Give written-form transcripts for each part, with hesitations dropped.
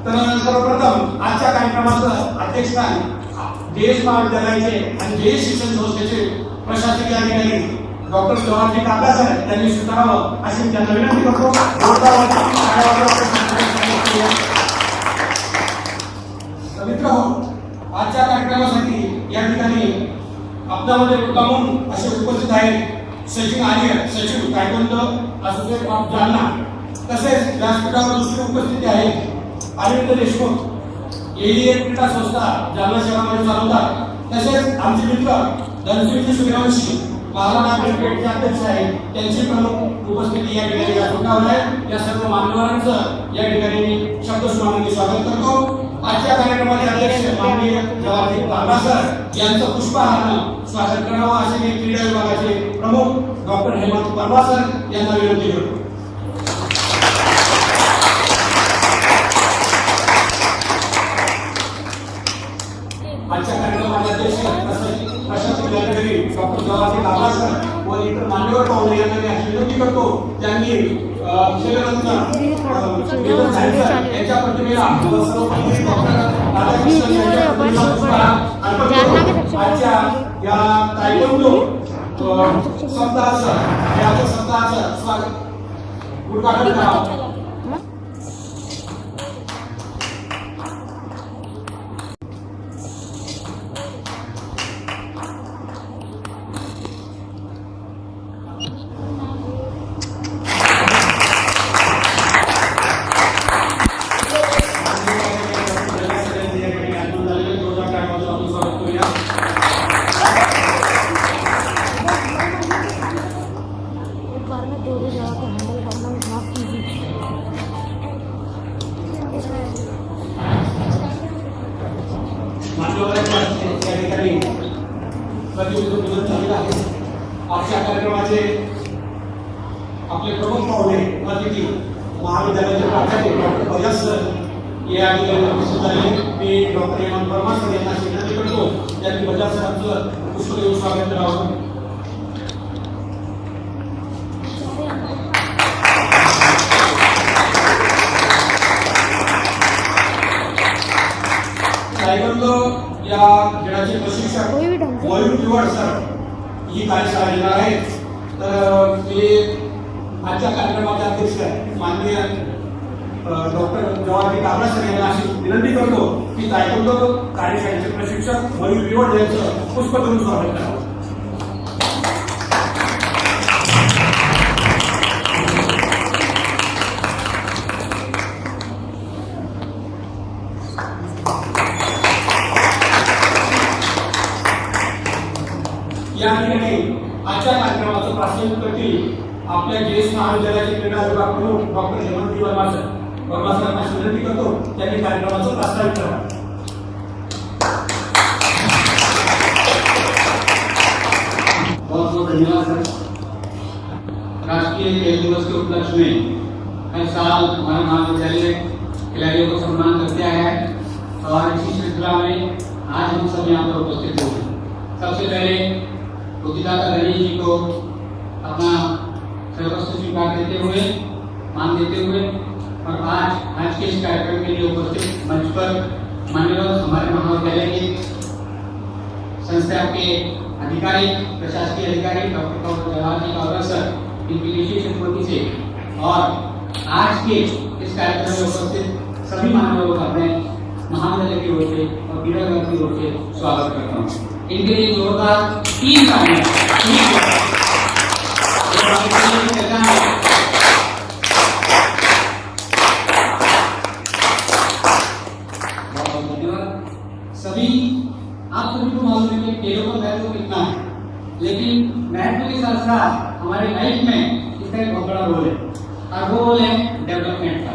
तर सर्वप्रथम आजच्या कार्यक्रमाचं अध्यक्षस्थान जेएस महाविद्यालयाचे आणि जेएस शिक्षण संस्थेचे प्रशासकीय अधिकारी डॉक्टर जवाहरजी काका सर यांनी स्वीकारावं अशी मी त्यांना विनंती करतो. मित्र आजच्या कार्यक्रमासाठी या ठिकाणी आपल्यामध्ये मुद्दामून असे उपस्थित आहेत सचिन आर्य सचिव तायक्वांदो असोसिएट ऑफ जालना, तसेच व्यासपीठावर दुसरी उपस्थिती आहेत अरविंद देशमुख एडीए क्रीडा संस्था जालना शहरामध्ये चालवतात, तसेच आमचे मित्र धनश्री सूर्यवंशी महाराणा क्रिकेटचे अध्यक्ष आहेत, त्यांची प्रमुख उपस्थिती या ठिकाणी व्यासपीठावर आहे. या सर्व मान्यवरांचं या ठिकाणी मी शब्दस्मरणाने स्वागत करतो. आजच्या कार्यक्रमाचे अध्यक्ष माननीय जवाहरजी काका सर यांचं पुष्पहारानं स्वागत करावं असे मी क्रीडा विभागाचे प्रमुख डॉक्टर हेमंत परवा सर यांना विनंती करतो. आजच्या कार्यक्रमाचे अध्यक्ष प्रशासकीय अधिकारी डॉक्टर जवाहरजी काका सर व इतर मान्यवर पाहुणे यांना मी अशी विनंती करतो त्यांनी यांच्या प्रतिमेला आजच्या या तायक्वांदो सप्ताहाचं स्वागत उद्घाटन करावं. आजच्या कार्यक्रमाचे आपले प्रमुख पाहुणे अतिथी महाविद्यालयाचे प्राचार्य डॉक्टर बजाज सर या ठिकाणी उपस्थित झाले. मी डॉक्टर हेमंत परवा सर यांना विनंती करतो त्यांनी बजाज सरांचं पुष्प देऊन स्वागत करावं. तायक्वांदो या खेळाचे प्रशिक्षक मयूर तिवाड सर ही कार्यशाळा घेणार आहेत. तर ते आजच्या कार्यक्रमाचे अध्यक्ष माननीय डॉक्टर जवाहरजी काका सर यांना अशी विनंती करतो की तायक्वांदो कार्यशाळेचे प्रशिक्षक मयूर तिवाड यांचं पुष्प देऊन स्वागत करावं. या ठिकाणी आजच्या कार्यक्रमाचं प्रास्ताविक करतील आपल्या जेएस महाविद्यालयाचे क्रीडा विभाग प्रमुख डॉक्टर हेमंत परवा सरांना विनंती करतो त्यांनी कार्यक्रमाचं प्रास्ताविक करावं. बहुत बहुत धन्यवाद सर. राष्ट्रीय खेल दिवस के उपलक्ष्य में हर साल हमारा महाविद्यालय खिलाड़ियों को सम्मान करते आया है और इसी श्रृंखला में आज हम सब यहाँ पर उपस्थित हुए. सबसे पहले उद्घाटन गणेश जी को अपना सर्वस्व स्वीकार देते हुए मान देते हुए और आज के इस कार्यक्रम के लिए उपस्थित मंच पर मान्यवर हमारे महाविद्यालय के संस्था के अधिकारी प्रशासकीय अधिकारी डॉक्टर जवाहरजी काका सर इनकी विशेष अनुमति से और आज के इस कार्यक्रम में उपस्थित सभी मान्यवरों का मैं महाविद्यालय की ओर से और क्रीडा विभाग की ओर से स्वागत करता हूँ. इनके लिए जोरदार 3 तालियां. सभी आप सभी को मालूम है कि खेलों का महत्व कितना है, लेकिन महत्व के साथ साथ हमारे लाइफ में इसका एक बहुत बड़ा रोल है और वो रोल है डेवलपमेंट का.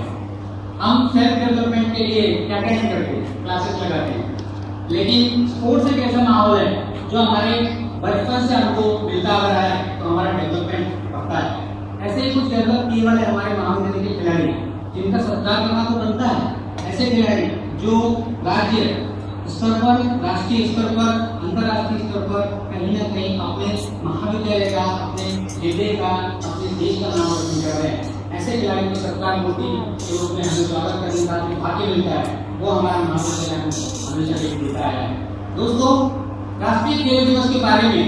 हम सेल्फ डेवलपमेंट के लिए क्या क्या नहीं करते, क्लासेस लगाते हैं, लेकिन स्पोर्ट्स एक ऐसा माहौल है जो हमारे बचपन से हमको मिलता आ रहा है तो हमारा डेवलपमेंट बढ़ता है. ऐसे ही कुछ डेवलप किए वाले हमारे महाविद्यालय के खिलाड़ी जिनका सत्कार करना तो बनता है. ऐसे खिलाड़ी जो राज्य स्तर पर, राष्ट्रीय स्तर पर, अंतर्राष्ट्रीय स्तर पर कहीं ना कहीं अपने महाविद्यालय का, अपने जिले का, अपने देश का नाम रोशन कर रहे हैं. ऐसे खिलाड़ी को सरकार मोटी के रूप में हमें स्वागत करने का जो भाग्य मिलता है वो हमारा महाविद्यालय हमेशा से मिलता है। दोस्तों, राष्ट्रीय खेल दिवस के बारे में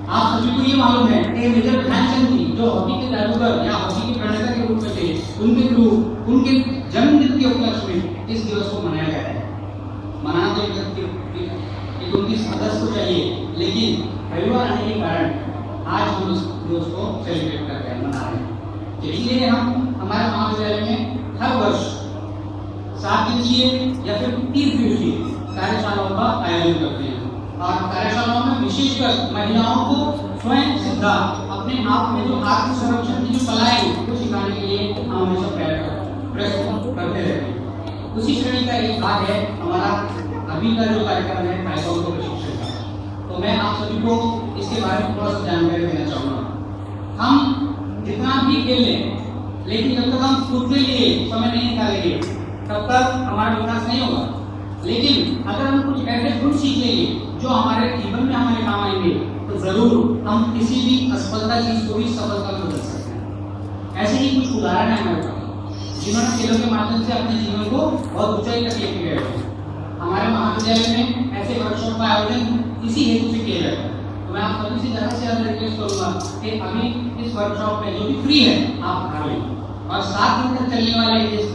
आप सभी को ये मालूम है कि मेजर ध्यानचंद जी जो हॉकी के जादूगर या हॉकी के प्रणेता के रूप में थे, उनके जन्मदिन के उपलक्ष्य में इस दिवस को मनाया जाता है। मनाना तो एक उनकी सदस्य को चाहिए, लेकिन परिवार आने के कारण आज हम उस दिवस को सेलिब्रेट कर रहे हैं, मना रहे हैं। तो इसलिए हम हमारे महाविद्यालय में हर वर्ष 7 दिवसीय या फिर 30 दिवसीय कार्यशालाओं का आयोजन करते हैं और कार्यशालाओं में विशेषकर महिलाओं को स्वयं सिद्धा अपने आप में जो आत्म संरक्षण की जो कलाएं हैं वो सिखाने के लिए हम हमेशा प्रयत्न करते रहते हैं। उसी श्रेणी का एक भाग है हमारा अभी का जो कार्यक्रम है ताइक्वांडो प्रशिक्षण का। तो मैं आप सभी को इसके बारे में थोड़ा सा जानकारी देना चाहूँगा। हम जितना भी खेल लें, लेकिन जब तक हम खुद के लिए समय नहीं निकालेंगे तब तक हमारा विकास नहीं होगा। लेकिन अगर हम कुछ ऐसे गुण सीख लेंगे जो हमारे जीवन में हमारे काम आएंगे तो जरूर हम किसी भी असफलता चीज को भी सफलता में बदल सकते हैं। ऐसे ही कुछ उदाहरण है हमारे पास जिन्होंने खेलों के माध्यम से अपने जीवन को बहुत ऊंचाई तक लेके गए हैं। हमारे महाविद्यालय में ऐसे वर्कशॉप का आयोजन इसी हेतु से किया जाता है। तो मैं आप सभी से ज़्यादा से ज़्यादा रिक्वेस्ट करूँगा कि अभी इस वर्कशॉप में जो भी फ्री है आप भाग लें और 7 दिन तक चलने वाले इस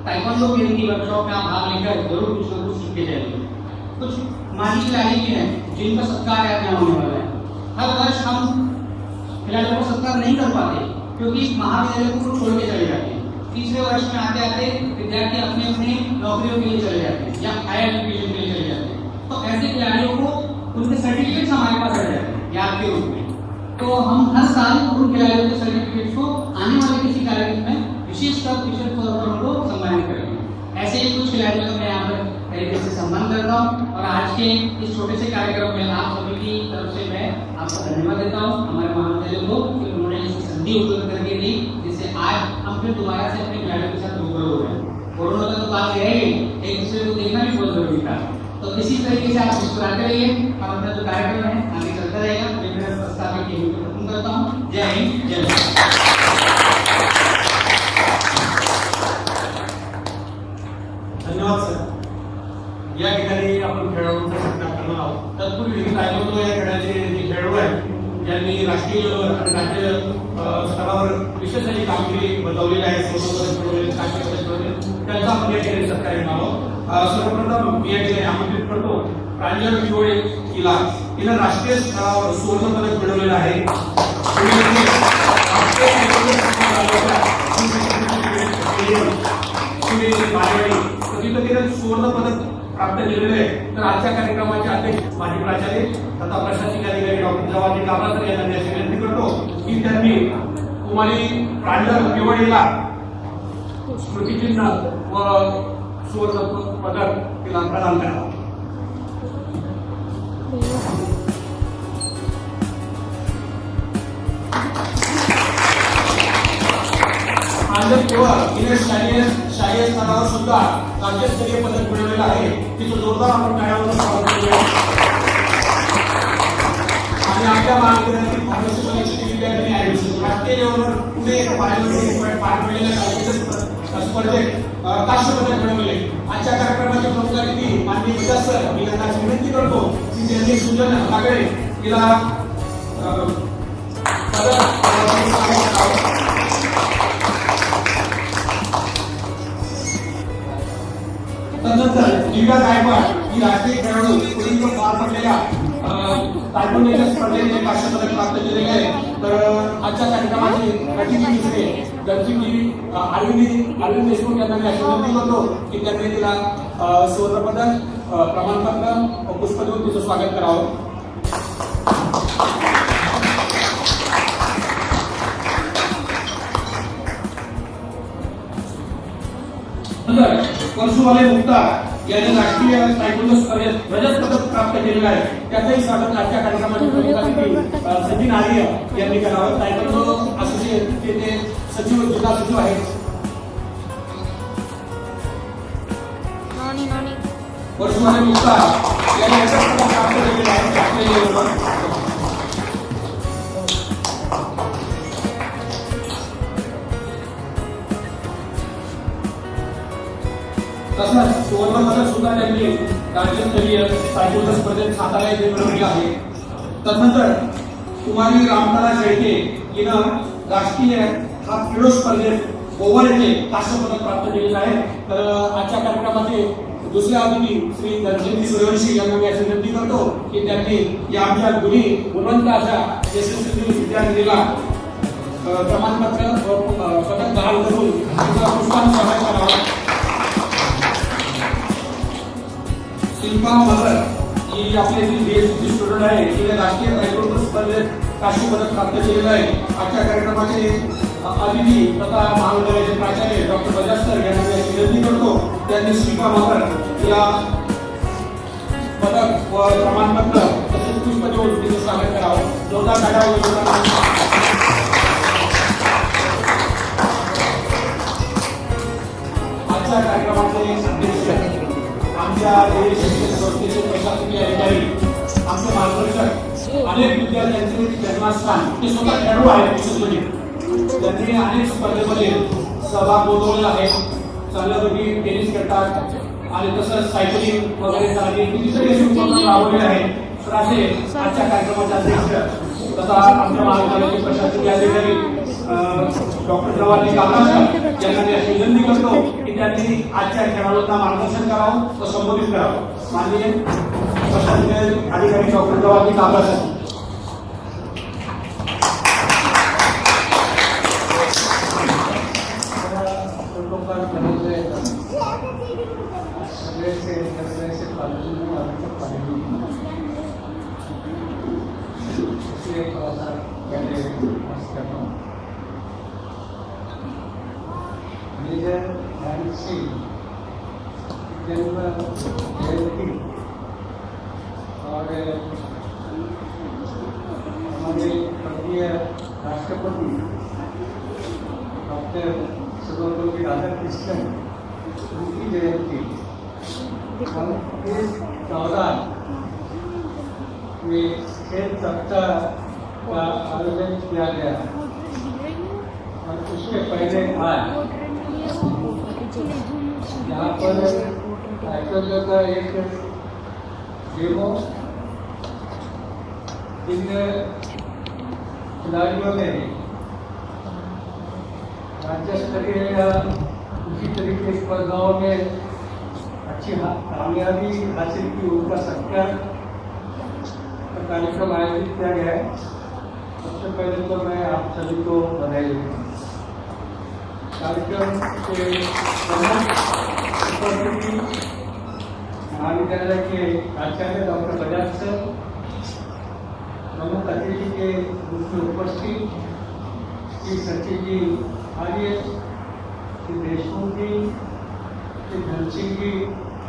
ताइक्वांडो खेल की वर्कशॉप में आप भाग लेकर जरूर कुछ ना कुछ सीख के जाएंगे। कुछ माजी खिलाड़ी भी हैं जिनका सत्कार आज यहाँ होने वाला है। हर वर्ष हम खिलाड़ियों को सत्कार नहीं कर पाते क्योंकि महाविद्यालय को छोड़ के चले जाते हैं। तीसरे वर्ष में आते आते विद्यार्थी अपने अपने नौकरियों के लिए चले जाते हैं या हायर एजुकेशन के लिए चले जाते हैं। तो ऐसे खिलाड़ियों को उनके सर्टिफिकेट्स हमारे पास रह जाते हैं याद के रूप में। तो हम हर साल उन खिलाड़ियों के सर्टिफिकेट्स को आने वाले किसी कार्यक्रम में विशेषकर विशेष तौर पर उनको सम्मानित करेंगे। ऐसे ही कुछ खिलाड़ियों का मैं यहाँ पर तरीके से सम्मान करता हूँ और आज के इस छोटे से कार्यक्रम में आप सभी की तरफ से मैं आपको धन्यवाद देता हूँ हमारे महाविद्यालय को कि उन्होंने इस संधि उपलब्ध करके दी जिससे आज हम फिर दोबारा से अपने खिलाड़ियों के साथ रूबरू हो रहे हैं। कोरोना का तो बात है ही, एक दूसरे को देखना भी बहुत जरूरी था। तो इसी तरीके से आप मुस्कुराते रहिए और अपना जो कार्यक्रम है आगे चलता रहेगा। मैं मेरा प्रस्ताव के खत्म करता हूँ। जय हिंद, जय भारत। धन्यवाद सर। या ठिकाणी आपण खेळाडूंचा सत्कार करणार आहोत। तत्पूर्वी तायक्वांडो या खेळाचे जे खेळाडू आहेत ज्यांनी राष्ट्रीय आणि राज्य स्तरावर विशेष अशी कामगिरी बजावलेली आहे, स्वतंत्र मिळवलेले, राष्ट्रीय पदक मिळवलेले, त्यांचा आपण या ठिकाणी सत्कार करणार आहोत। सर्वप्रथम मी या ठिकाणी आमंत्रित करतो प्रांजल पिवळे हिला राष्ट्रीय स्तरावर सुवर्ण पदक मिळवलेलं आहे। सुवर्ण पदक प्राप्त केलेले आहे। तर आजच्या कार्यक्रमाचे अध्यक्ष माजी प्राचार्य तथा प्रशासकीय अधिकारी डॉक्टर जवाहर काबरासर यांना मी अशी विनंती करतो की त्यांनी कुमारी प्रांजल पिवळेला स्मृतिचिन्ह व सुवर्ण पदक तिला प्रदान करावं। प्रांजल पिवळ हिने शालेय स्तरावर सुद्धा राज्यस्तरीय पदक मिळवलेलं आहे। तिचं जोरदार आपण टाळ्यांवर स्वागत करूया। आणि आपल्या महाविद्यालयातील फार्मसी कॉलेजची विद्यार्थी आहे राष्ट्रीय लेवलवर पुणे पार पाडलेल्या स्पर्धेत कांस्य पदक मिळवले। आजच्या कार्यक्रमाचे प्रमुख अतिथी माननीय विकास सर, मी यांना विनंती करतो की त्यांनी सुजन काकडे हिला पदक तदनंतर दिव्या गायकवाड ही राष्ट्रीय खेळाडू पूर्वी पार पडलेल्या तायक्वांडोच्या स्पर्धेत कांस्य पदक प्राप्त केलेले आहे। तर आजच्या कार्यक्रमाचे अतिथी दुसरे गडचिरोली अरविंद देशमुख यांना मी अशी विनंती करतो की त्यांनी तिला सुवर्ण पदक, प्रमाणपत्र व पुष्प देऊन तिचं स्वागत करावं। परशुवाले मुक्तार यांनी राष्ट्रीय तायक्वांडो स्पर्धेत रजत पदक प्राप्त केलेलं आहे। त्याचंही स्वागत आजच्या कार्यक्रमाचे प्रमुख अतिथी सचिन आर्य यांनी करावं। तायक्वांडो असोसिएशनचे ते सचिव, जिल्हा सचिव आहेत। परशुवाले मुक्तार यांनी रजत पदक प्राप्त केलेलं आहे राष्ट्रीय लेवलवर। तसंच सुवर्णपदक सुद्धा त्यांनी राज्यस्तरीय सायकल स्पर्धेत सातारा येथे मिळवले आहे. तदनंतर कुमारी रामकला शेळके हिनं राष्ट्रीय हात खेळो स्पर्धेत ओव्हर येथे कांस्य पदक प्राप्त केलेलं आहे. तर आजच्या कार्यक्रमाचे दुसरे अतिथी श्री धनसिंग सूर्यवंशी यांना मी अशी विनंती करतो की त्यांनी या आमच्या गुणी गुणवंत अशा यशस्वी विद्यार्थीला प्रमाणपत्र पदक धारण करून पुष्पाने सहाय्य करावा. शिल्पा मगर ही आपली बीएससी स्टुडंट आहे. तिने राष्ट्रीय तायक्वांडो स्पर्धेत कांस्य पदक प्राप्त केलेलं आहे. आजच्या कार्यक्रमाचे अतिथी तथा महाविद्यालयाचे प्राचार्य डॉक्टर बजाज सर यांना मी अशी विनंती करतो त्यांनी शिल्पा मगर या पदक व प्रमाणपत्र तसेच पुष्प देऊन तिचं स्वागत करावं. जोरदार टाळ्या वाजवा. आजच्या कार्यक्रमाचे अध्यक्ष आमच्या शिक्षण संस्थेचे प्रशासकीय अधिकारी आमचे मार्गदर्शक अनेक विद्यार्थ्यांचे जन्मस्थान ते स्वतः खेळाडू आहेत. विशेष त्यांनी अनेक स्पर्धेमध्ये सहभाग नोंदवलेला आहे. चांगल्यापैकी टेनिस खेळतात आणि तसंच सायकलिंग वगैरे चालली कितीतरी अशी उपक्रम राबवलेले आहेत. तर असे आजच्या कार्यक्रमाचे अध्यक्ष तथा आमच्या महाविद्यालयाचे प्रशासकीय अधिकारी डॉक्टर जवाहरलाल कामराज यांना मी अशी विनंती करतो की त्यांनी आजच्या खेळाडूंना मार्गदर्शन करावं व संबोधित करावं. माननीय प्रशासकीय अधिकारी डॉक्टर जवाहरलाल कामराज. मेजर ध्यानसिंह जन्म जयंती और हमारे प्रिय राष्ट्रपति डॉक्टर सर्वपल्ली राधाकृष्णन उनकी जयंती हम इस दौरान में खेल सप्ताह का आयोजन किया गया और उसके पहले आज यहाँ पर ताइक्वांडो का एक डेमो इन खिलाड़ियों ने राज्य स्तरीय या उसी तरीके की स्पर्धाओं में अच्छी कामयाबी हासिल की. उनका सत्कार का कार्यक्रम आयोजित किया गया है. सबसे पहले तो मैं आप सभी को बधाई देता हूँ. कार्यक्रम के प्रमुख उपस्थिति महाविद्यालय के आचार्य डॉक्टर बजाज सर, प्रमुख अतिथि के रूप में उपस्थित श्री सचिव जी आर्य, श्री देशमुख जी, श्री धनसिंह जी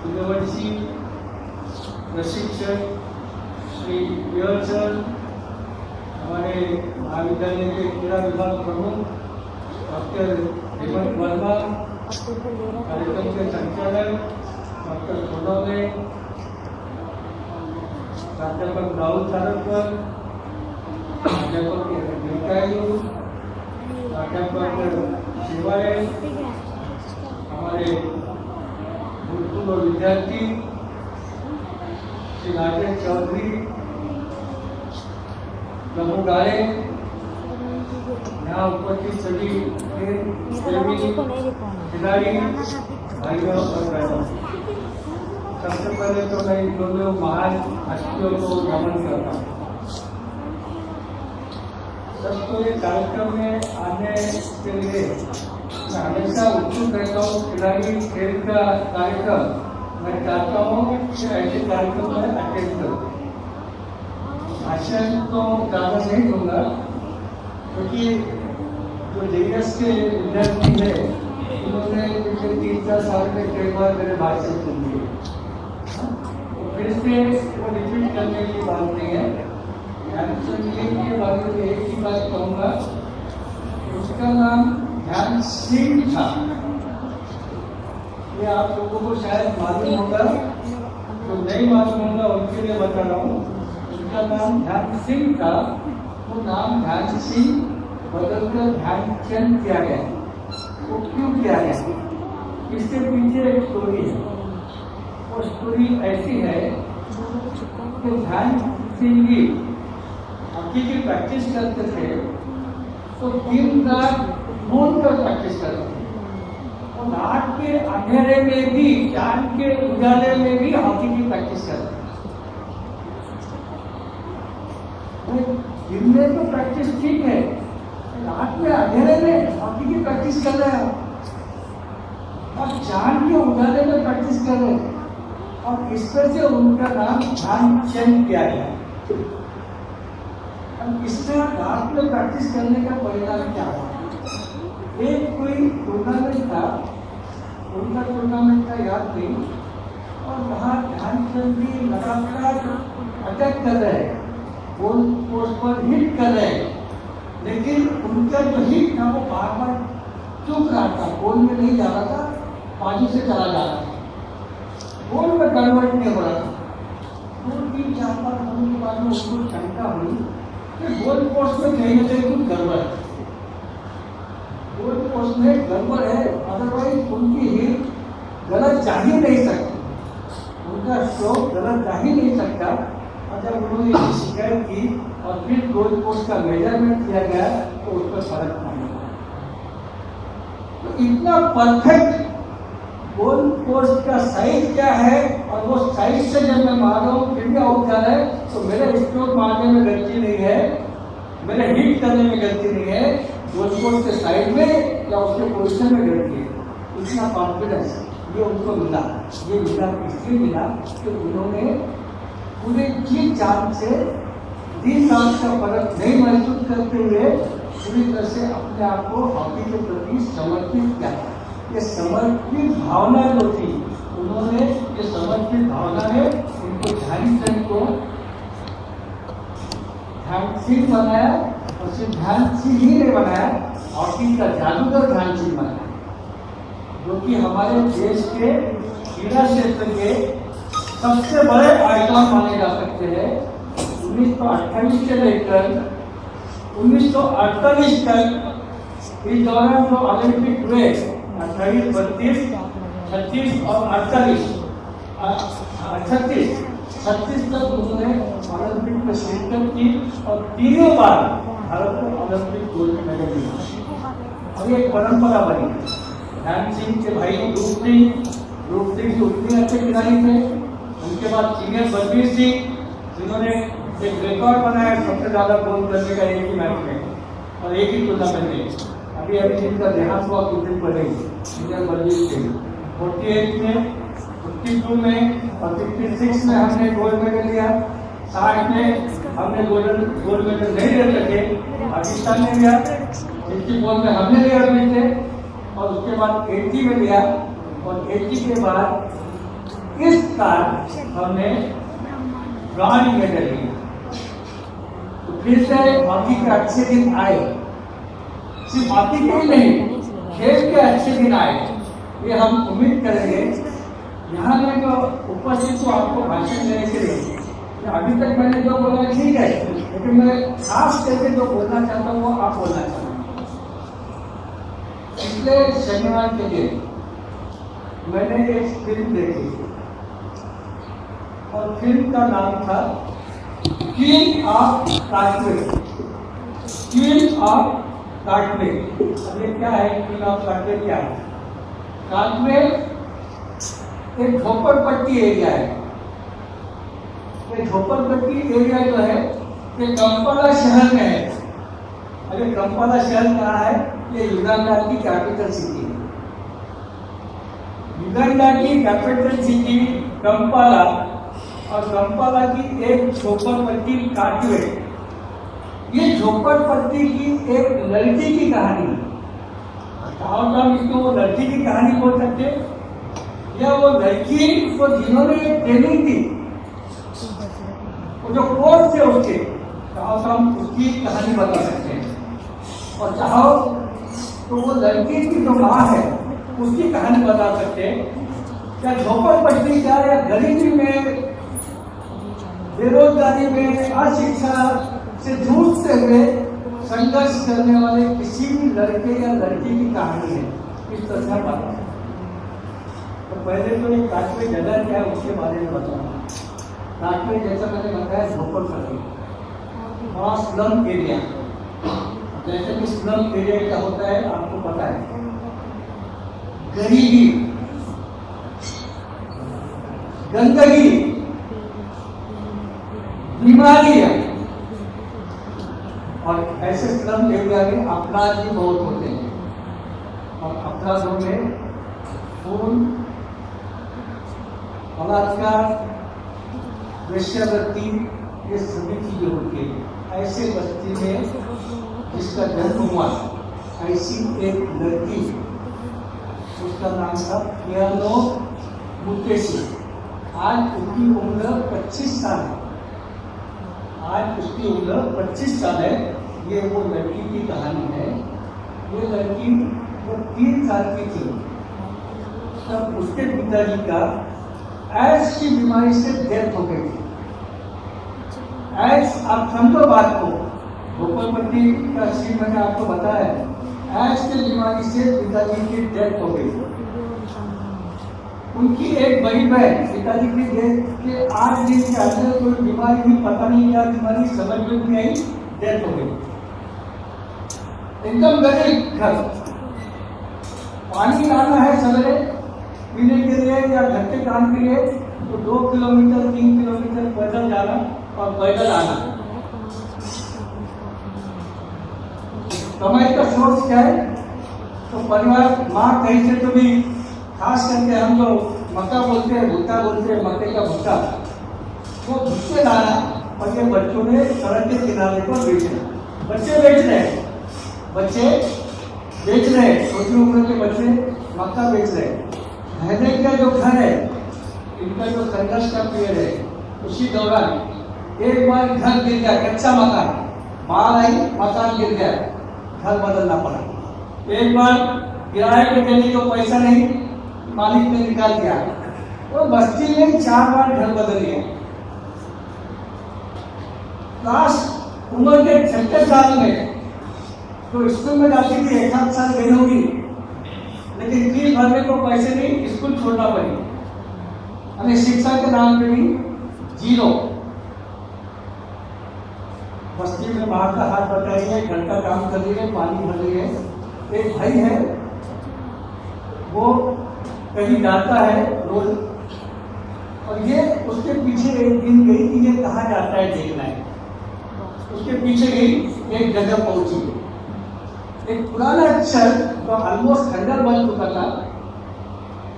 सूर्यवंशी, प्रशिक्षक श्री पियर सर, हमारे महाविद्यालय के क्रीड़ा विभाग प्रमुख डॉक्टर हेमंत वर्मा, कार्यक्रम के संचालक डॉक्टर सोनोले, प्राध्यापक राहुल सारकर, प्राध्यापक निकायू, प्राध्यापक शिवाय, हमारे भूतपूर्व विद्यार्थी श्री राजेश चौधरी, प्रमुख गायक, यहाँ उपस्थित सभी प्रेमी खिलाड़ी भाइयों और बहनों, सबसे पहले तो मैं इन दोनों महान हस्तियों को नमन करता हूँ. सबको ये कार्यक्रम में आने के लिए मैं हमेशा उत्सुक रहता हूँ. खिलाड़ी खेल का कार्यक्रम मैं चाहता हूँ कि ऐसे कार्यक्रम में अटेंड करूँ. भाषण तो ज़्यादा नहीं दूंगा क्योंकि जो जेएस के विद्यार्थी है उन्होंने पिछले 3-4 साल में कई बार मेरे भाषण सुन लिए. फिर से वो रिपीट करने की बात नहीं है. ध्यानचंद जी के बारे में एक ही बात कहूँगा, उसका नाम ध्यान सिंह था. ये आप लोगों को शायद मालूम होगा, तो नहीं मालूम होगा उनके लिए बता रहा हूँ. उनका नाम ध्यान सिंह था. वो नाम ध्यान सिंह बदलकर ध्यानचंद किया गया. वो क्यों किया गया? इसके पीछे एक स्टोरी है। वो स्टोरी ऐसी है कि ध्यान सिंह जी हॉकी की प्रैक्टिस करते थे तो दिन रात घूम कर प्रैक्टिस करते थे। और रात के अंधेरे में भी, चांद के उजाले में भी हॉकी की प्रैक्टिस करते थे। दिन में तो प्रैक्टिस ठीक है, रात में अंधेरे में हॉकी की प्रैक्टिस कर रहे हैं और चांद के उजाले में प्रैक्टिस कर रहे हैं। और इस तरह से उनका नाम ध्यानचंद किया गया। अब इस तरह रात में प्रैक्टिस करने का परिणाम क्या हुआ? एक कोई टूर्नामेंट था, उनका टूर्नामेंट का याद नहीं, और वहाँ ध्यानचंद जी लगातार अटैक कर रहे हैं, गोल पोस्ट पर हिट कर रहे हैं, लेकिन उनका जो हिट था वो बार बार चूक रहा था, गोल में नहीं जा रहा था, बाजू से चला जा रहा था, गोल में कन्वर्ट नहीं हो रहा था। 2-3-4 बार होने के बाद में उसको शंका हुई कि गोल पोस्ट में कहीं ना कहीं कुछ गड़बड़ है, गोल पोस्ट में गड़बड़ है, अदरवाइज उनकी हिट गलत जा ही नहीं सकती, उनका स्ट्रोक गलत जा ही नहीं सकता। और जब उन्होंने ये शिकायत की और फिर गोल पोस्ट का मेजरमेंट किया गया तो उस पर फर्क नहीं पड़ा। तो इतना परफेक्ट गोल पोस्ट का साइज क्या है, और वो साइज से जब मैं मार रहा हूँ फिर भी आउट जा रहा है, तो मेरे स्ट्रोक मारने में गलती नहीं है, मेरे हिट करने में गलती नहीं है, गोल पोस्ट के साइड में या उसके पोजिशन में गलती है। इतना कॉन्फिडेंस ये उनको मिला, ये मिला इसलिए मिला कि उन्होंने पूरे जी जान से दिन रात का फर्क नहीं महसूस करते हुए पूरी तरह से अपने आप को हॉकी के प्रति समर्पित किया। ये समर्पित भावना जो थी, उन्होंने ये समर्पित भावना ने इनको ध्यानचंद को ध्यान सिंह बनाया, और सिर्फ ध्यान सिंह ही नहीं बनाया, हॉकी का जादूगर ध्यान सिंह बनाया, जो कि हमारे देश के क्रीड़ा क्षेत्र के सबसे बड़े आइकॉन माने जा सकते हैं। 1928 से लेकर 1948 तक इस दौरान जो ओलंपिक हुए 28, 32, 36 और 36 तक उन्होंने ओलंपिक में शिरकत की और तीनों बार भारत को ओलंपिक गोल्ड मेडल मिला। और एक परंपरा बनी। ध्यान सिंह के भाई रूप सिंह उतने अच्छे खिलाड़ी थे, उनके बाद सीनियर बलबीर सिंह, जिन्होंने एक रिकॉर्ड बनाया सबसे ज्यादा गोल करने का एक ही मैच में और एक ही टूर्नामेंट में। अभी जिनका देहांत हुआ कुछ दिन पहले सीनियर बलबीर सिंह 48 में, 52 में और 56 में हमने गोल्ड मेडल लिया। 60 में हमने गोल्ड मेडल नहीं ले सके, पाकिस्तान ने लिया। 64 में हमने लिया थे और उसके बाद 80 में लिया, और 80 के बाद इस साल हमने ब्रॉन्ज मेडल लिया। तो फिर से हॉकी के अच्छे दिन आए, सिर्फ हॉकी के ही नहीं, खेल के अच्छे दिन आए, ये हम उम्मीद करेंगे। यहाँ में जो उपस्थित तो आपको भाषण देने के लिए, अभी तक मैंने जो बोला ठीक है, लेकिन मैं खास करके जो बोलना चाहता हूँ वो आप बोलना चाहता हूँ। पिछले शनिवार के दिन मैंने एक फिल्म देखी और फिल्म का नाम था क्वीन ऑफ काटवे। क्वीन ऑफ काटवे, अब ये क्या है? क्वीन ऑफ काटवे क्या है? काटवे एक झोपड़पट्टी एरिया है। ये झोपड़पट्टी एरिया जो है ये कंपाला शहर में है। अरे कंपाला शहर कहाँ है? ये युगांडा की कैपिटल सिटी है। युगांडा की कैपिटल सिटी कंपाला, और कंपाला की एक झोपड़पट्टी काटवे। ये झोपड़पट्टी की एक लड़की की कहानी है। हम इसको वो लड़की की कहानी बोल सकते, या वो लड़की को जिन्होंने ट्रेनिंग दी, वो जो कोच थे उसके, चाहो तो हम उसकी कहानी बता सकते हैं, और चाहो तो वो लड़की की जो माँ है उसकी कहानी बता सकते हैं। या झोपड़पट्टी का या गरीबी में, बेरोजगारी में, अशिक्षा से जूझते हुए संघर्ष करने वाले किसी भी लड़के या लड़की की कहानी है। इस तरह बता पहले तो ये काटवे जगह क्या है उसके बारे में बताऊँ। काटवे जैसा मैंने बताया झोपड़पट्टी वहाँ स्लम एरिया, जैसे कि स्लम एरिया क्या होता है आपको पता है, गरीबी, गंदगी, बीमारियां, और ऐसे स्लम एरिया में अपराध भी बहुत होते हैं और अपराधों में खून, बलात्कार, वेश्यावृत्ति, ये सभी चीजें होती है। ऐसे बस्ती में जिसका जन्म हुआ, ऐसी एक लड़की, उसका नाम था पियानो मुकेशी। आज उसकी उम्र 25 साल है। आज उसकी उम्र 25 साल है। ये वो लड़की की कहानी है। ये लड़की वो 3 साल की थी तब उसके पिताजी का एड्स की बीमारी से डेथ हो गई थी। एड्स, आप समझो बात को, भोपालपट्टी का सीन मैंने आपको बताया। एड्स की बीमारी से पिताजी की डेथ हो गई। उनकी एक बड़ी बहन पिताजी की डेथ के 8 दिन के अंदर कोई बीमारी हुई, पता नहीं क्या बीमारी, समझ में नहीं आई, डेथ हो गई। एकदम गरीब घर, पानी लाना है सवेरे पीने के लिए या घर के काम के लिए तो 2 किलोमीटर 3 किलोमीटर पैदल जाना और पैदल आना। कमाई का सोर्स क्या है? तो परिवार, माँ कहीं से तो भी, खास करके हम लोग मक्का बोलते हैं, भुट्टा बोलते हैं, मक्के का भुट्टा, वो भुट्टे लाना और ये बच्चों ने सड़क के किनारे पर बेचना। बच्चे बेच रहे हैं, छोटी उम्र के बच्चे मक्का बेच रहे हैं। रहने का जो घर है, इनका जो संघर्ष का पीरियड है, उसी दौरान एक बार घर गिर गया, कच्चा मकान, बाढ़ आई, मकान गिर गया, घर बदलना पड़ा। एक बार किराए पे देने को पैसा नहीं, मालिक ने निकाल दिया, तो बस्ती में 4 बार घर बदल गया। लास्ट उम्र के 36 साल में तो स्कूल में जाती थी, 1-8 साल गई होगी, लेकिन फीस भरने को पैसे नहीं, स्कूल छोड़ना पड़ी। हमें शिक्षा के नाम पे भी 0। बस्ती में बाहर का हाथ बटाई है, घर का काम कर रही है, पानी भर रही है। एक भाई है, वो कहीं जाता है रोज, और ये उसके पीछे एक दिन गई कि ये कहाँ जाता है देखना है। उसके पीछे गई, एक जगह पहुंची, एक पुराना चर्च जो ऑलमोस्ट खंडर बन चुका था,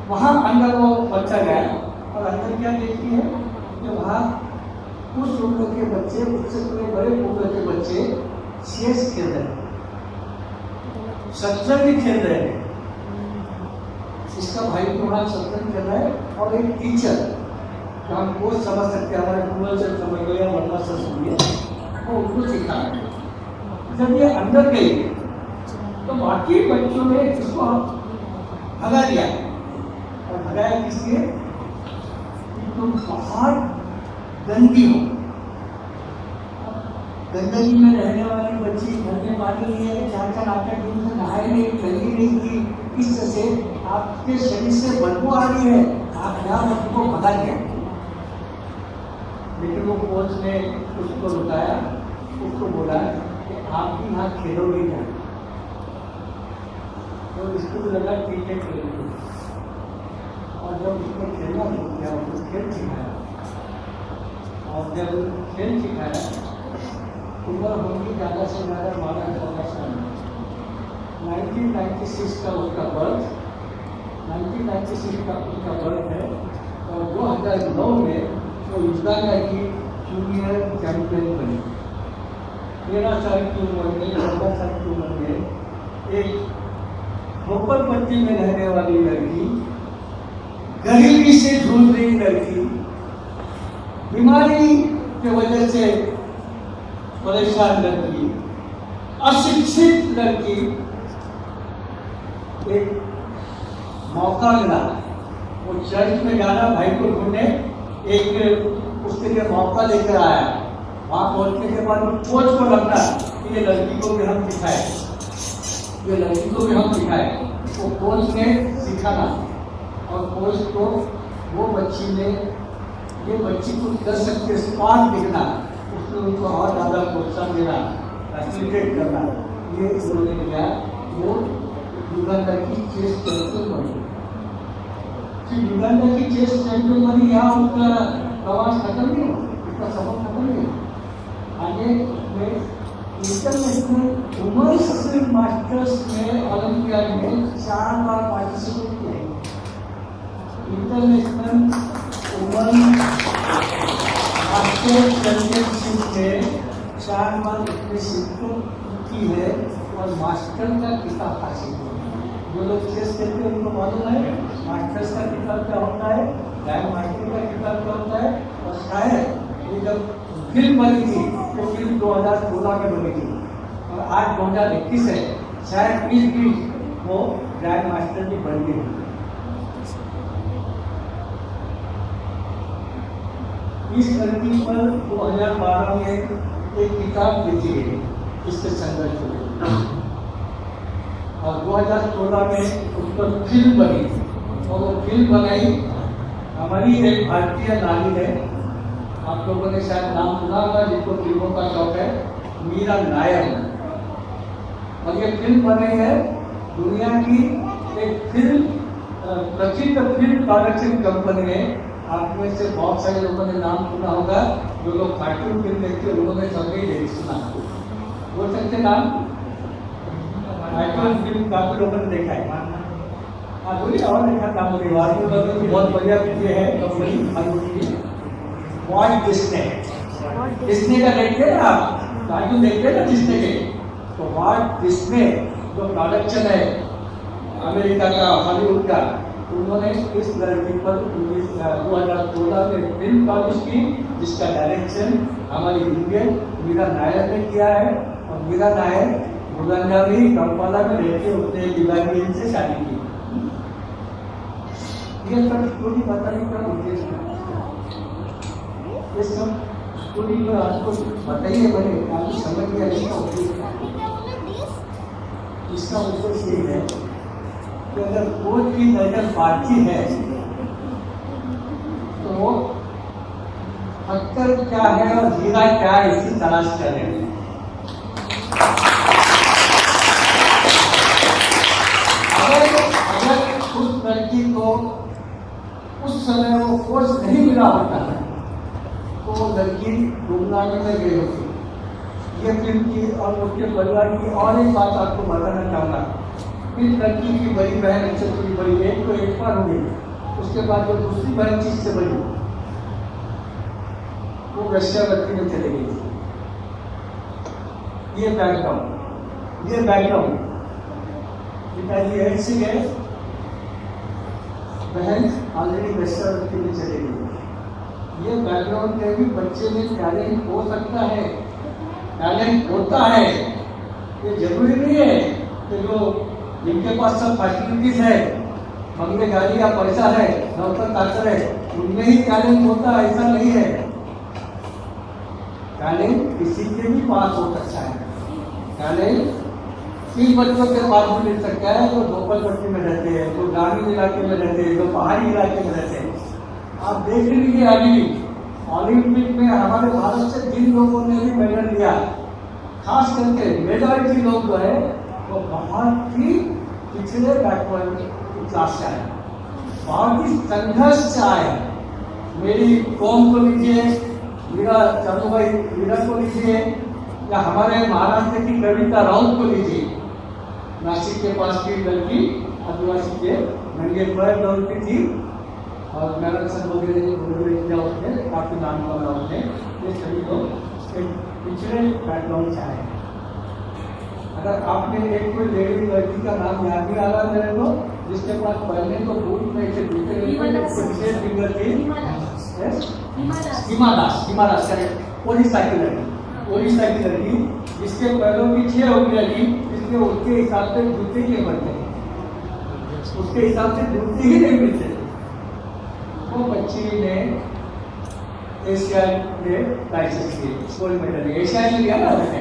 वहां अंदर वो बच्चा गया और अंदर क्या देखती है कि वहां उस उम्र के बच्चे, उससे थोड़े बड़े उम्र के बच्चे चेस खेल रहे हैं, शतरंज खेल रहे हैं। इसका भाई तो वहां शतरंज खेल रहा है और एक टीचर, जो हम वो समझ सकते हैं, हमारे गूगल से समझ लो या वर्मा से सुनिए, वो उनको सिखा रहे हैं। जब ये अंदर गई तो बाकी बच्चों ने इसको भगा दिया, और भगाया किस लिए? तुम बहुत गंदी हो। गंदगी में रहने वाली बच्ची घर में मानी नहीं है, 4-4 8 दिन से नहाई नहीं, गंदी नहीं की, इस तरह से आपके शरीर से बदबू आ रही है, आप यहाँ बच्चों को भगा दिया। लेकिन वो कोच ने उसको रुकाया, उसको बोला कि आप भी यहाँ खेलोगे क्या? तो इसको लगा ठीक है खेलेंगे, और जब उसको खेलना शुरू किया, उसको खेल सिखाया, और जब खेल सिखाया, उम्र होगी ज़्यादा से ज़्यादा 12-14 साल। 1996 का उसका बर्थ, 1996 का उसका बर्थ है, और 2009 में वो युद्धांगा की जूनियर चैंपियन बनी। 13 साल की उम्र में, 14 साल की उम्र में एक भोपालपट्टी में रहने वाली लड़की, गरीबी से जूझ रही लड़की, बीमारी की वजह से परेशान लड़की, अशिक्षित लड़की, एक मौका मिला वो चर्च में जाना, भाई को ढूंढने, एक उसके लिए मौका लेकर आया। वहां पहुंचने के बाद कोच को लगता कि ये लड़की को भी हम सिखाए, ये लड़की को भी हम सिखाए। वो कोच ने सिखाना, और कोच को वो बच्ची ने ये बच्ची को कर सकते स्मार्ट दिखना, उसमें उनको और ज़्यादा प्रोत्साहन देना, फैसिलिटेट करना, ये उन्होंने किया। वो युगांडा की चेस चैंपियन बनी। फिर युगांडा की चेस चैंपियन बनी, यहाँ उनका प्रवास खत्म नहीं हो, उनका सफर खत्म नहीं हो। आगे में इंटरनेशनल वुमेन्स मास्टर्स में ओलंपियाड में 4 बार पार्टिसिपेट किया। इंटरनेशनल वुमेन मास्टर्स चैंपियनशिप में 4 बार उसने शिरकत की है और मास्टर का किताब हासिल किया। जो लोग चेस खेलते हैं उनको मालूम है मास्टर्स का किताब क्या होता है, ग्रैंड मास्टर का किताब क्या होता है। और शायद ये जब फिल्म बनी थी तो फिल्म 2016 में बनी थी और आज 2021 है, शायद 2020 वो ग्रैंड मास्टर की बन गई। इस लड़की पर 2012 में एक किताब लिखी गई इसके संघर्ष को, और 2016 में उस पर फिल्म बनी और वो फिल्म बनाई हमारी एक भारतीय नारी है, आप लोगों ने शायद नाम सुना होगा, जिसको फिल्मों का शौक है, मीरा नायर। और ये फिल्म बनाई है दुनिया की एक फिल्म प्रसिद्ध फिल्म प्रोडक्शन कंपनी में। आप में से बहुत सारे लोगों ने नाम सुना होगा, जो लोग कार्टून फिल्म देखते हैं उन्होंने सभी नहीं सुना, बोल सकते नाम? कार्टून फिल्म काफी लोगों ने देखा है। हाँ बोलिए, और देखा था मुझे बहुत बढ़िया ये है कंपनी वॉल्ट डिज्नी। डिज्नी का देखते हैं ना आप, कार्टून देखते हैं ना डिज्नी के, तो वॉल्ट डिज्नी जो प्रोडक्शन है अमेरिका का, हॉलीवुड का, उन्होंने इस लड़की पर 2016 में फिल्म पब्लिश की, जिसका डायरेक्शन हमारी इंडियन मीरा नायर ने किया है। और मीरा नायर युगांडा में कंपाला में रहते उसने लिबारियन से शादी की। ये सब स्टोरी बताने का उद्देश्य है, ये सब स्टोरी जो आपको बताइए बने आपको समझ में इसका उद्देश्य। इसका उद्देश्य ये है कि अगर कोई की नजर बाकी है तो वो पत्थर क्या है और हीरा क्या है इसकी तलाश करें। अगर उस लड़की को उस समय वो कोच नहीं मिला होता है तो वो लड़की गुमनामी में गई होती। ये फिल्म की और उसके परिवार की और एक बात आपको बताना चाहूँगा। इस लड़की की बड़ी बहन इससे थोड़ी बड़ी, एक तो एक बार हो गई, उसके बाद जो दूसरी बहन चीज से बड़ी वो वेश्यावृत्ति में चली गई। ये बैकग्राउंड पिताजी एड से गए, बहन ऑलरेडी वेश्यावृत्ति में चली गई। ये बैकग्राउंड के भी बच्चे में टैलेंट हो सकता है, टैलेंट होता है। ये जरूरी नहीं है कि जो जिनके पास सब फैसिलिटीज है, बंगले गाड़ी या पैसा है, नौकर चाकर है, उनमें ही टैलेंट होता है, ऐसा नहीं है। टैलेंट किसी के भी पास हो सकता है। टैलेंट किन बच्चों के पास भी मिल सकता है जो झोपड़पट्टी में रहते हैं, जो ग्रामीण इलाके में रहते हैं, जो पहाड़ी इलाके में रहते हैं। आप देख लीजिए अभी ओलंपिक में हमारे भारत से जिन लोगों ने भी मेडल लिया, खास करके मेजॉरिटी लोग जो है वो बहुत ही पिछले बैकवर्ड क्लास से आए, बहुत ही संघर्ष से आए। मेरी कौम को लीजिए, मीरा चंदूभाई मीरा को लीजिए, या हमारे महाराष्ट्र की कविता राउत को लीजिए। नासिक के पास की लड़की आदिवासी के नंगे पैर दौड़ती थी और मैराथन वगैरह किया उसने, काफी नाम कमाया उसने। ये सभी लोग एक पिछड़े बैकग्राउंड से आए। अगर आपने एक कोई लेडी लड़की का नाम याद नहीं आ रहा मेरे को, जिसके पास पहले तो बूट में से दूसरे फिंगर थी, हिमा दास करेक्ट, ओडिशा की लड़की, जिसके पैरों की 6 उंगलियां थी, इसलिए उसके हिसाब से जूते नहीं बनते, उसके हिसाब से जूते ही नहीं मिलते। वो बच्ची ने एशिया में लाइसेंस लिए, गोल्ड मेडल एशिया में लिया ना उसने,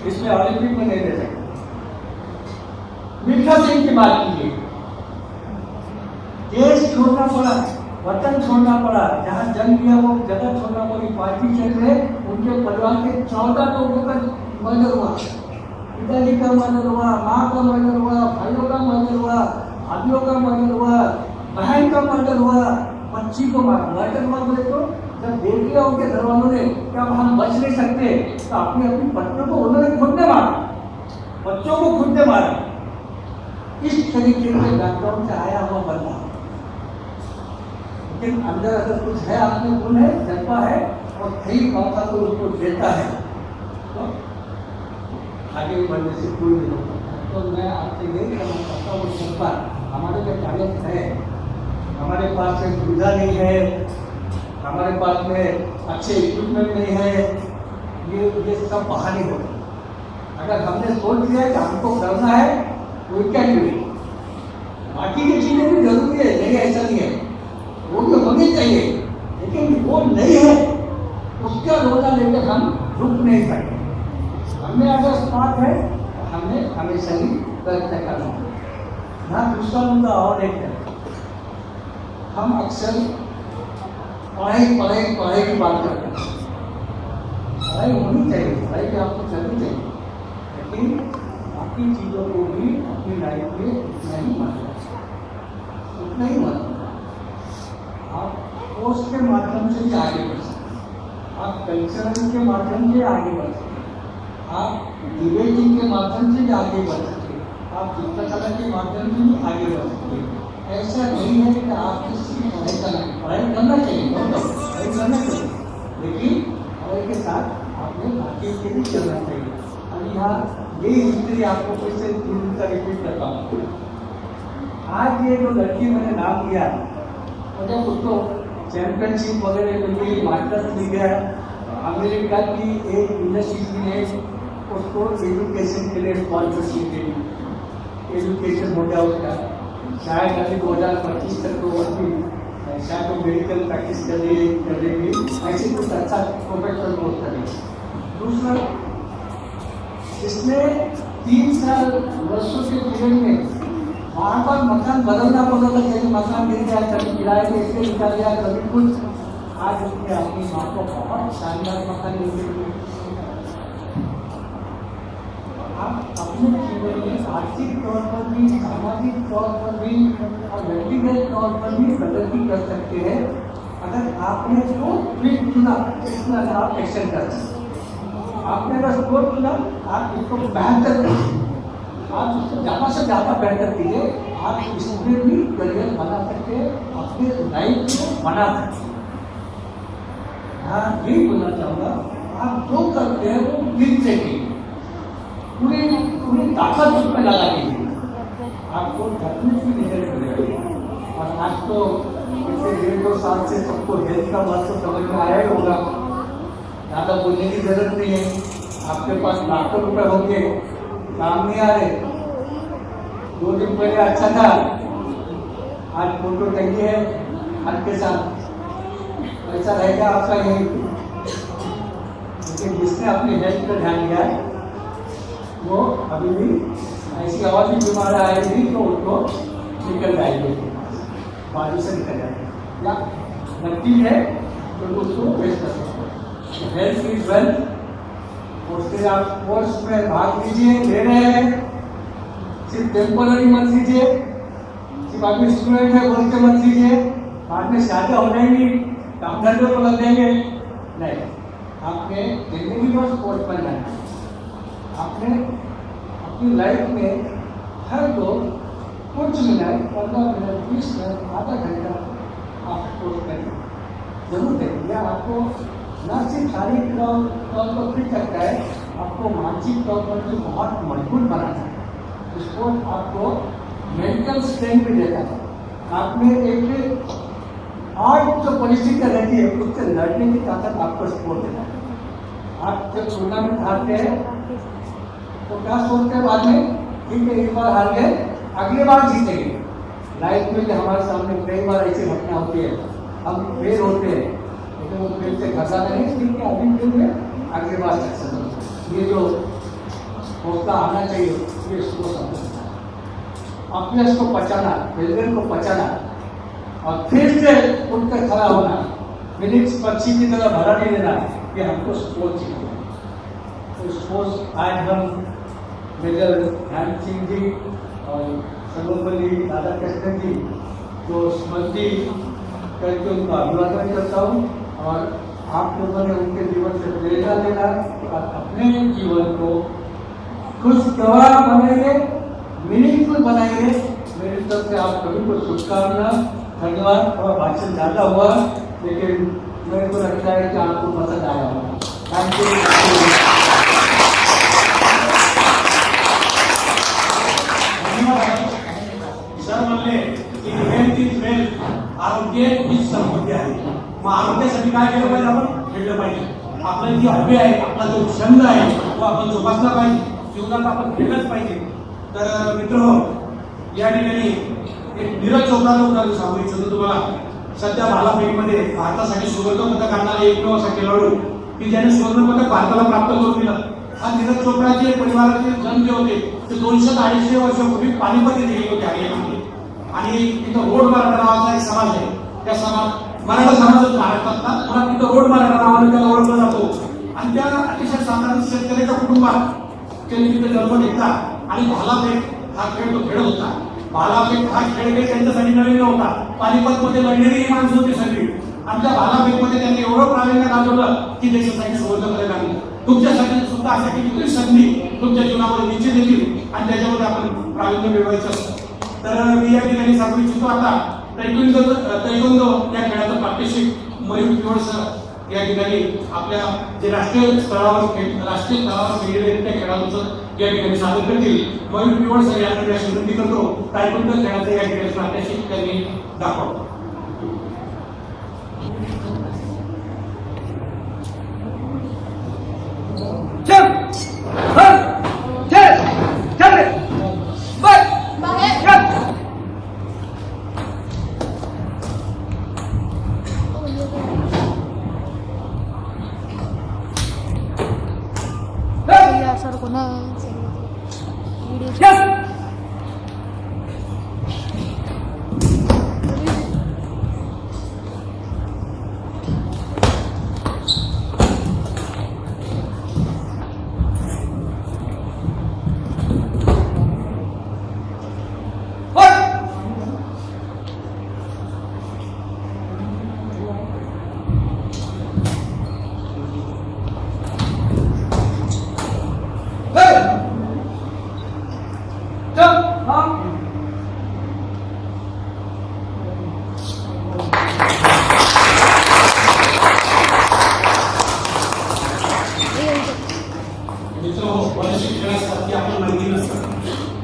इसमें ओलंपिक में नहीं दे सकते। मिल्खा सिंह की बात कीजिए, देश छोड़ना पड़ा, वतन छोड़ना पड़ा, जहाँ जन्म लिया वो जगह छोड़ना पड़ी, पार्टी चल रहे, उनके परिवार के 14 लोगों का मर्डर हुआ, पिताजी का मर्डर हुआ, माँ का मर्डर हुआ, भाइयों का मर्डर हुआ, भाभियों का मर्डर हुआ, बहन का मर्डर हुआ, बच्ची को मारा। मर्डर हुआ बोले तो जब देख लिया उनके घर वालों ने कि अब हम बच नहीं सकते, तो अपनी अपनी पत्नियों को उन्होंने खुद ने मारा, बच्चों को खुद ने मारा। इस तरीके के बैकग्राउंड से आया हुआ बंदा, लेकिन अंदर अगर कुछ है, आपने गुण है, जज्बा है और सही मौका तो उसको देता है, तो आगे बढ़ने से कोई नहीं होता। तो मैं आपसे यही कहना चाहता हूँ, सरकार हमारे में टैलेंट है, हमारे पास में सुविधा नहीं है, हमारे पास में अच्छे इक्विपमेंट नहीं है, ये सब बहाने हो। अगर हमने सोच लिया कि हमको करना है तो क्या करें, बाकी की चीजें भी जरूरी है, नहीं ऐसा नहीं है, वो भी होनी चाहिए, लेकिन वो नहीं है उसका रोजा लेकर हम रुक नहीं सकते। हमें अगर स्मार्ट है तो हमें हमेशा ही प्रयत्न करना है। यहाँ दूसरा मुद्दा और एक है, हम अक्सर पढ़ाई की बात करते हैं। पढ़ाई होनी चाहिए, पढ़ाई भी आपको करनी चाहिए, लेकिन बाकी चीज़ों को भी अपनी लाइफ में उतना ही मानना। आप कोर्स के माध्यम से भी आगे बढ़ सकते हैं, आप कल्चरल के माध्यम से आगे बढ़ सकते हैं, आप डिबेटिंग के माध्यम से भी आगे बढ़ सकते हैं, आप चित्रकला के माध्यम से भी आगे बढ़ सकते हैं। ऐसा नहीं है कि आपको सिर्फ पढ़ाई करना चाहिए, पढ़ाई करना चाहिए, लेकिन पढ़ाई के साथ आपने बाकी के भी चलना चाहिए। अभी यहाँ ये हिस्ट्री आपको फिर से 3 दिन का रिपीट करता हूँ। आज ये जो लड़की मैंने नाम लिया, जब उसको चैंपियनशिप वगैरह मिली, मास्टर्स मिल गया, अमेरिका की एक यूनिवर्सिटी ने उसको एजुकेशन के लिए स्पॉन्सरशिप दी, एजुकेशन हो गया उसका, शायद अभी 2025 तक तो अपनी शायद तो मेडिकल प्रैक्टिस करेगी, ऐसे कुछ अच्छा प्रोफेशनल कोर्स करेगी। दूसरा, इसने 3 साल वर्षों के पीरियड में वहाँ पर मकान बदलना पड़ा था, जैसे मकान मिल गया, कभी किराए पे इसलिए निकाल दिया, कभी कुछ। आज उसने अपनी माँ को बहुत शानदार मकान मिल गया। आप अपने जीवन में आर्थिक तौर पर भी, सामाजिक तौर पर भी और व्यक्तिगत तौर पर भी प्रगति कर सकते हैं अगर आपने जो ट्रिक चुना उसमें अगर आप एक्शन कर सकते हैं। आपने अगर स्कोर चुना, आप इसको बेहतर कीजिए, आप उसको ज़्यादा से ज़्यादा बेहतर कीजिए, आप इसमें भी करियर बना सकते हैं, अपने लाइफ को बना सकते हैं। हाँ, यही बोलना चाहूँगा, आप जो करते हैं वो दिल से कीजिए, पूरी ताकत उसमें लगा दीजिए, आपको डेफिनेटली भी रिजल्ट मिलेगा। और आज तो पिछले 1.5-2 साल से सबको हेल्थ का महत्व समझ में आया ही होगा, ज़्यादा बोलने की जरूरत नहीं है। आपके पास लाखों रुपए होंगे, काम नहीं आ रहे, 2 दिन पहले अच्छा था, आज फोटो टंगी है हर के साथ, ऐसा रहेगा आपका यही। लेकिन जिसने अपनी हेल्थ पर ध्यान दिया है वो अभी भी ऐसी और भी बीमार आएगी तो उनको निकल जाएगी, बाजू से निकल जाएगी, या लगती है तो उसको वेस्ट कर सकते हैं। Health is wealth. उससे आप कोर्स में भाग लीजिए, ले रहे हैं, सिर्फ टेम्पोररी मत लीजिए, सिर्फ अभी स्टूडेंट है बोल के मत लीजिए, बाद में शादी हो जाएगी, काम धंधे को लग जाएंगे। नहीं, आपने जिंदगी भर स्पोर्ट्स में जाना है। आपने अपनी लाइफ में हर रोज कुछ मिनट, 15 मिनट, 20 मिनट, आधा घंटा आप स्पोर्ट्स करें, जरूर देखिए। आपको न सिर्फ शारीरिक तौर पर फिट करता है, आपको मानसिक तौर पर भी बहुत मजबूत बनाता है। स्पोर्ट आपको मेंटल स्ट्रेंथ भी देता है। आपने एक आज जो परिस्थिति रहती है उससे लड़ने की ताकत आपको स्पोर्ट देता है। आप जब टूर्नामेंट हारते हैं तो क्या सोचते हैं बाद में, ठीक है एक बार हार गए, अगली बार जीतेंगे। लाइफ में भी हमारे सामने कई बार ऐसी घटना होती है, हम फेल होते हैं, लेकिन वो फेल से घसा नहीं, ठीक है अभी फेल में अगली बार सक्सेस होता है। ये जो हौसला आना चाहिए, ये इसको समझना, अपने इसको पचाना, फेलियर को पचाना, और फिर से उठकर खड़ा होना, फिनिक्स पक्षी की तरह भरा नहीं देना, ये हमको स्पोर्ट्स चाहिए। तो स्पोर्ट्स आज हम मेजर ध्यान सिंह जी और सर्वपल्ली राधाकृष्णन जी को स्मृति करके उनका अभिवादन करता हूँ और आप लोगों ने उनके जीवन से प्रेरणा लेना और अपने जीवन को खुशगवार बनाएंगे, मीनिंगफुल बनाएंगे। मेरी तरफ से आप सभी को शुभकामना, धन्यवाद। थोड़ा भाषण ज़्यादा हुआ लेकिन मेरे को लगता है कि आपको पसंद आया होगा। Thank you. सर म्हणले की हेल्थ इज वेल्थ, आरोग्य हीच संपत्ती आहे. मग आरोग्यासाठी काय केलं पाहिजे? आपण खेळलं पाहिजे. आपली जी हॉबी आहे, आपला जो छंद आहे तो आपण जोपासला पाहिजे. जीवनात आपण खेळलंच पाहिजे. तर मित्रहो, या ठिकाणी एक नीरज चोपडाचं उदाहरण सांगू इच्छितो तुम्हाला. सध्या भालाफेकमध्ये भारतासाठी सुवर्ण पदक आणणारा एकमेव असा खेळाडू की ज्याने सुवर्ण पदक भारताला प्राप्त करून दिलं. हा नीरज चोपडाचे परिवाराचे जण जे होते ते 200-250 वर्षापूर्वी पानिपत येथे गेले होते हरियाणामध्ये. आणि तिथं रोड मराठा नावाचा एक समाज आहे. त्या समाज मराठा समाजात महाराष्ट्रातला पुन्हा तिथं रोड मराठा नावाने त्याला ओळखला जातो. आणि त्या अतिशय साधारण शेतकऱ्याच्या कुटुंबात त्यांनी तिथे जन्म घेतला आणि भालाफेक हा खेळ तो खेळत होता. भालाफेक हा खेळ काही त्यांच्यासाठी नवीन नव्हता. पानिपतमध्ये लढलेली ही माणसं होती सगळी. आणि त्या भालाफेकमध्ये त्यांनी एवढं प्रावीण्य गाजवलं की देशासाठी सुवर्ण पदक आणलं. तुमच्यासाठी सुद्धा अशा कितीतरी संधी तुमच्या जीवनामध्ये निश्चित येतील आणि त्याच्यामध्ये आपण प्रावीण्य मिळवायचं असतं. तर मी या ठिकाणी सांगू इच्छितो आता तैकोंदो या खेळाचं प्रात्यक्षिक मयूर पिवळ सर या ठिकाणी आपल्या जे राष्ट्रीय स्तरावर खेळलेले त्या खेळाडूंचं या ठिकाणी सादर करतील. मयूर पिवळ सर यांना विनंती करतो तैकोंदो खेळाचं या ठिकाणी प्रात्यक्षिक त्यांनी दाखवतो. सर को ना वीडियो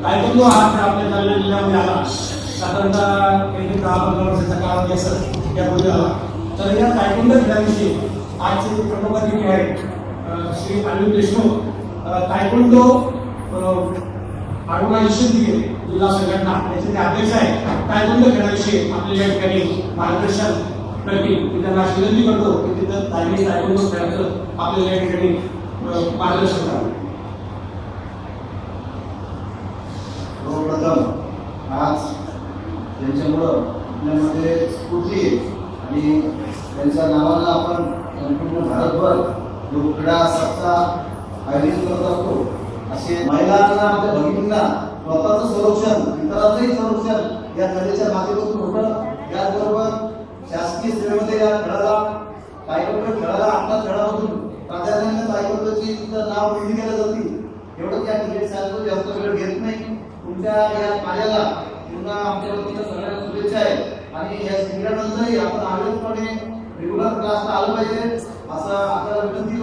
तायकोंदो हा खेळ आपल्या जालना जिल्ह्यामध्ये आला. साधारणतः काही 10-15 वर्षाच्या काळात यापूर्वी आला. तर या तायकोंदो खेळाविषयी आजचे प्रमुखाधिकारी आहेत श्री अनिल देशमुख. तायकोंदो ऑर्गनायझेशन जिल्हा संघटना याचे ते अध्यक्ष आहेत. तायकोंदो खेळाविषयी आपल्या या ठिकाणी मार्गदर्शन करतील. मी त्यांना विनंती करतो की तिथं तायकोंदो खेळाचं आपल्याला या ठिकाणी मार्गदर्शन करावं. सर्वप्रथम आज त्यांच्यामुळं आपल्यामध्ये स्फूर्ती आणि त्यांच्या नावानं आपण संपूर्ण भारतभर जो क्रीडा सप्ताह आयोजित करत असतो. असे महिलांना, आपल्या भगिनींना स्वतःचं संरक्षण, इतरांचंही संरक्षण या कलेच्या माध्यमातून होतं. त्याचबरोबर शासकीय सेवेमध्ये या खेळाला तायकोंदो खेळाला आपल्या खेळामधून प्राधान्याने तायकोंदोची नाव नोंदणी केली जाते. एवढंच या ठिकाणी सांगतो, जास्त वेळ घेत नाही. तुमच्या या कार्याला पुन्हा आमच्या वतीनं सगळ्यांना शुभेच्छा आहे. आणि या शिबिरानंतरही आपण आयोजनपणे रेग्युलर क्लासला आलं पाहिजे असं आपल्याला विनंती